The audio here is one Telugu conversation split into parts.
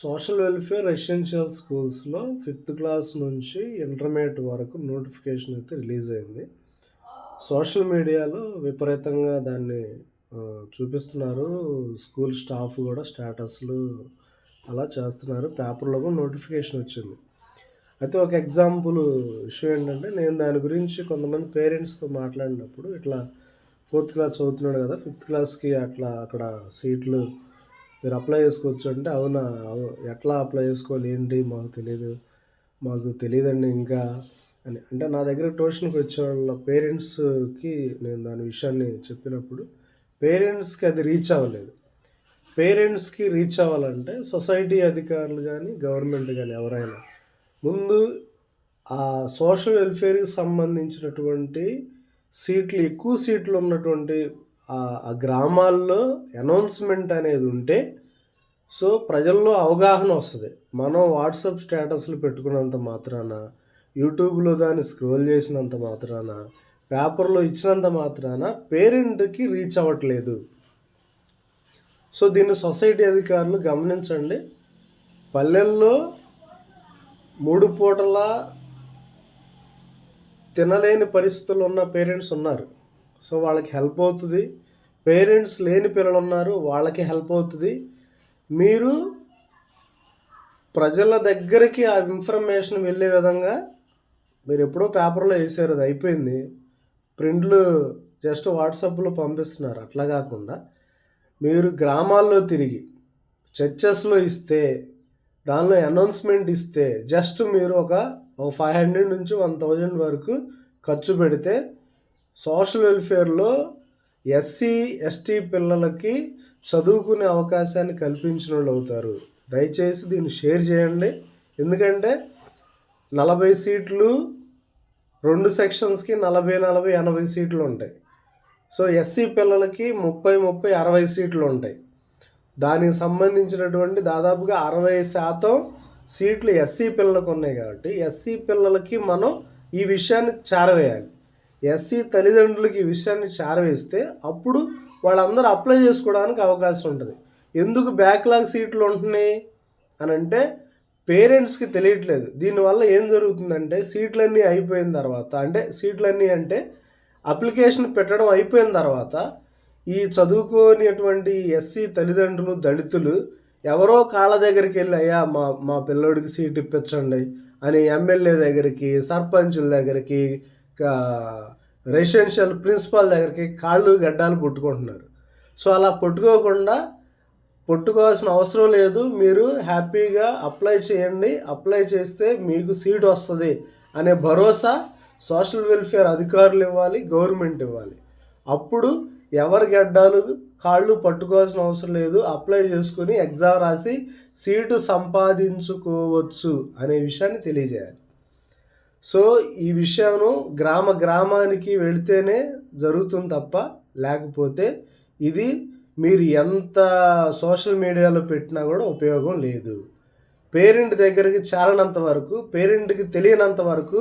సోషల్ వెల్ఫేర్ రెసిడెన్షియల్ స్కూల్స్లో 5th క్లాస్ నుంచి ఇంటర్మీడియట్ వరకు నోటిఫికేషన్ అయితే రిలీజ్ అయింది. సోషల్ మీడియాలో విపరీతంగా దాన్ని చూపిస్తున్నారు. స్కూల్ స్టాఫ్ కూడా స్టేటస్లు అలా చేస్తున్నారు. పేపర్లో కూడా నోటిఫికేషన్ వచ్చింది. అయితే ఒక ఎగ్జాంపుల్ విషయం ఏంటంటే, నేను దాని గురించి కొంతమంది పేరెంట్స్తో మాట్లాడినప్పుడు, ఇట్లా 4th క్లాస్ చదువుతున్నాడు కదా, 5th క్లాస్కి అట్లా అక్కడ సీట్లు మీరు అప్లై చేసుకోవచ్చు అంటే, అవునా, ఎట్లా అప్లై చేసుకోవాలి, ఏంటి మాకు తెలియదండి ఇంకా అని. అంటే నా దగ్గర ట్యూషన్కి వచ్చే వాళ్ళ పేరెంట్స్కి నేను దాని విషయాన్ని చెప్పినప్పుడు పేరెంట్స్కి అది రీచ్ అవ్వలేదు. పేరెంట్స్కి రీచ్ అవ్వాలంటే సొసైటీ అధికారులు కానీ గవర్నమెంట్ కానీ ఎవరైనా ముందు ఆ సోషల్ వెల్ఫేర్కి సంబంధించినటువంటి ఎక్కువ సీట్లు ఉన్నటువంటి ఆ గ్రామాల్లో అనౌన్స్మెంట్ అనేది ఉంటే సో ప్రజల్లో అవగాహన వస్తుంది. మనం వాట్సాప్ స్టేటస్లు పెట్టుకున్నంత మాత్రాన, యూట్యూబ్లో దాన్ని స్క్రోల్ చేసినంత మాత్రాన, పేపర్లో ఇచ్చినంత మాత్రాన పేరెంట్కి రీచ్ అవ్వట్లేదు. సో దీన్ని సొసైటీ అధికారులు గమనించండి. పల్లెల్లో 3 పూటల తినలేని పరిస్థితులు ఉన్న పేరెంట్స్ ఉన్నారు. సో వాళ్ళకి హెల్ప్ అవుతుంది. పేరెంట్స్ లేని పిల్లలు ఉన్నారు, వాళ్ళకి హెల్ప్ అవుతుంది. మీరు ప్రజల దగ్గరికి ఆ ఇన్ఫర్మేషన్ వెళ్ళే విధంగా మీరు ఎప్పుడో పేపర్లో వేసారు, అది అయిపోయింది. ప్రింట్లు జస్ట్ వాట్సాప్లో పంపిస్తున్నారు. అట్లా కాకుండా మీరు గ్రామాల్లో తిరిగి చర్చెస్లో ఇస్తే, దానిలో అనౌన్స్మెంట్ ఇస్తే, జస్ట్ మీరు ఒక 500 నుంచి 1000 వరకు ఖర్చు పెడితే సోషల్ వెల్ఫేర్లో ఎస్సీ ఎస్టీ పిల్లలకి చదువుకునే అవకాశాన్ని కల్పించిన వాళ్ళు అవుతారు. దయచేసి దీన్ని షేర్ చేయండి. ఎందుకంటే 40 సీట్లు 2 సెక్షన్స్కి 40, 80 సీట్లు ఉంటాయి. సో ఎస్సీ పిల్లలకి 30, 60 సీట్లు ఉంటాయి. దానికి సంబంధించినటువంటి దాదాపుగా 60% సీట్లు ఎస్సీ పిల్లలకు ఉన్నాయి. కాబట్టి ఎస్సీ పిల్లలకి మనం ఈ విషయాన్ని చేరవేయాలి. ఎస్సీ తల్లిదండ్రులకి ఈ విషయాన్ని చేరవేస్తే అప్పుడు వాళ్ళందరూ అప్లై చేసుకోవడానికి అవకాశం ఉంటుంది. ఎందుకు బ్యాక్లాగ్ సీట్లు ఉంటున్నాయి అని అంటే పేరెంట్స్కి తెలియట్లేదు. దీనివల్ల ఏం జరుగుతుందంటే సీట్లన్నీ అయిపోయిన తర్వాత, అంటే అప్లికేషన్ పెట్టడం అయిపోయిన తర్వాత ఈ చదువుకోనిటువంటి ఎస్సీ తల్లిదండ్రులు, దళితులు ఎవరో కాళ్ళ దగ్గరికి వెళ్ళి, అయ్యా మా పిల్లోడికి సీట్ ఇప్పించండి అని ఎమ్మెల్యే దగ్గరికి, సర్పంచుల దగ్గరికి, రెసిడెన్షియల్ ప్రిన్సిపాల్ దగ్గరికి కాళ్ళు గడ్డాలు పుట్టుకుంటున్నారు. సో అలా పుట్టుకోవాల్సిన అవసరం లేదు. మీరు హ్యాపీగా అప్లై చేయండి. అప్లై చేస్తే మీకు సీట్ వస్తుంది అనే భరోసా సోషల్ వెల్ఫేర్ అధికారులు ఇవ్వాలి, గవర్నమెంట్ ఇవ్వాలి. అప్పుడు ఎవరి గడ్డాలు కాళ్ళు పట్టుకోవాల్సిన అవసరం లేదు. అప్లై చేసుకుని ఎగ్జామ్ రాసి సీటు సంపాదించుకోవచ్చు అనే విషయాన్ని తెలియజేయాలి. సో ఈ విషయం గ్రామానికి వెళితేనే జరుగుతుంది తప్ప, లేకపోతే ఇది మీరు ఎంత సోషల్ మీడియాలో పెట్టినా కూడా ఉపయోగం లేదు. పేరెంట్ దగ్గరికి చేరనంత వరకు, పేరెంట్కి తెలియనంత వరకు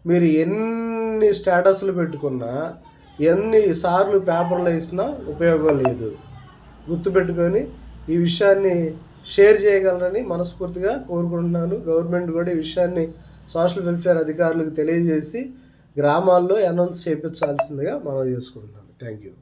మీరు ఎన్ని స్టేటస్లు పెట్టుకున్నా, ఎన్నిసార్లు పేపర్లో వేసినా ఉపయోగం లేదు. గుర్తుపెట్టుకొని ఈ విషయాన్ని షేర్ చేయగలరని మనస్ఫూర్తిగా కోరుకుంటున్నాను. గవర్నమెంట్ కూడా ఈ విషయాన్ని సోషల్ వెల్ఫేర్ అధికారులకు తెలియజేసి గ్రామాల్లో అనౌన్స్ చేయించాల్సిందిగా మనం చేసుకుంటున్నాను. Thank you.